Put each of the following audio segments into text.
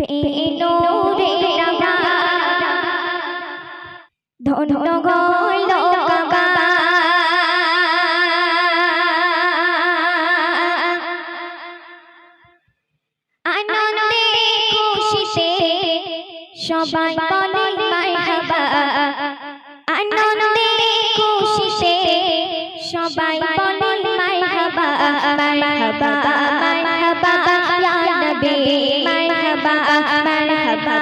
পেলো রে রাবা ধন্য গল কাবা আনন্দে খুশিতে সবাই বলে মারহাবা আনন্দে খুশিতে সবাই বলে মারহাবা মারহাবা মারহাবা ইয়া নবী মারহাবা মারহাবা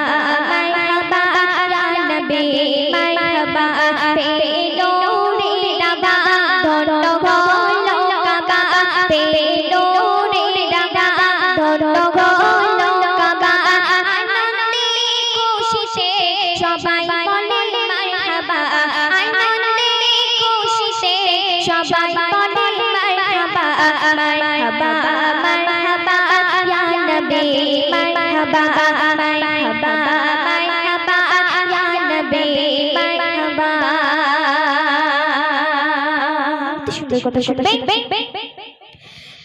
মারহাবা ইয়া নবী মারহাবা পেলো রে রাবা ধন্য গল কাবা পেলো রে রাবা ধন্য গল কাবা আনন্দে খুশিতে সবাই বলে মারহাবা আনন্দে খুশিতে সবাই বলে মারহাবা মারহাবা মারহাবা ইয়া নবী মারহাবা মারহাবা মারহাবা ইয়া নবী মারহাবা কি সুন্দর কথা শুনবে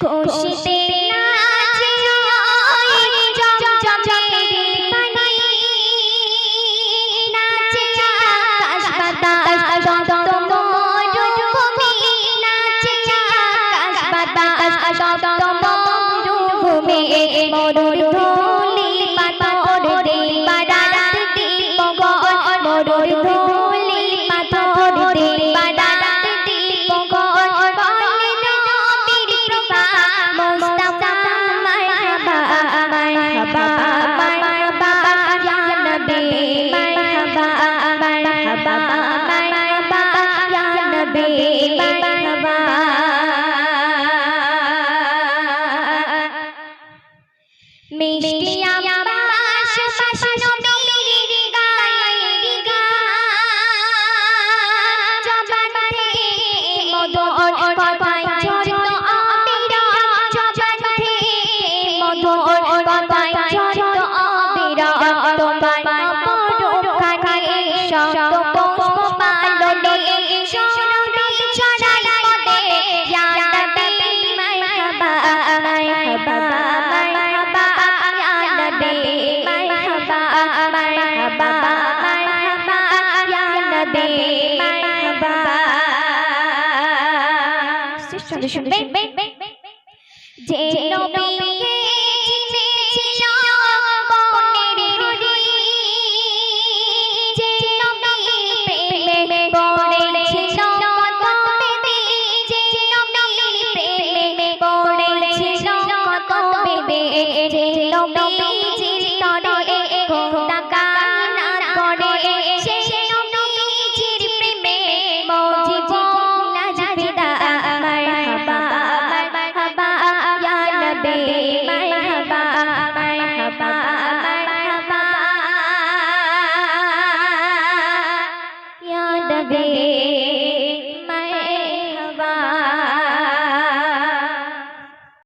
খুশিতে নাচে ওই জমজমের পানি নাচে আকাশ বাতাস শব্দ মরুভূমি নাচে আকাশ বাতাস শব্দ মরুভূমি মরুর ধূলি পাথর দেবা রাত দীপগণ মরুর ধূলি পাথর দেবা রাত দীপগণ বলে নবীর কৃপা মুস্তাফা মারহাবা মারহাবা মারহাবা ইয়া নবী মারহাবা মারহাবা মারহাবা ইয়া নবী মারহাবা মিষ্টি আবাস বাস নবীর গায়ের গান জবান থেকে মধুর কথায় ঝরত অবিরাম জবান থেকে মধুর কথায় ঝরত অবিরাম তোমার অপরূপখানে শত পুষ্প পালনে সরবি ছড়াই পদে ইয়া নবী মারহাবা মারহাবা মারহাবা ইয়া নবী মারহাবা মারহাবা মারহাবা ইয়া নবী মারহাবা শুনবে যে নবীকে চিনেছিল বনের হরি যে নবী প্রেমে পড়েছিল কত বেদে যে নবী প্রেমে পড়েছিল কত বেদে যে নবীজির তরে খোদা কামনা করে সেই নবীজির প্রেমে মওজুদ লাজবিদা মারহাবা মারহাবা ইয়া নবী মারহাবা মারহাবা মারহাবা ইয়া নবী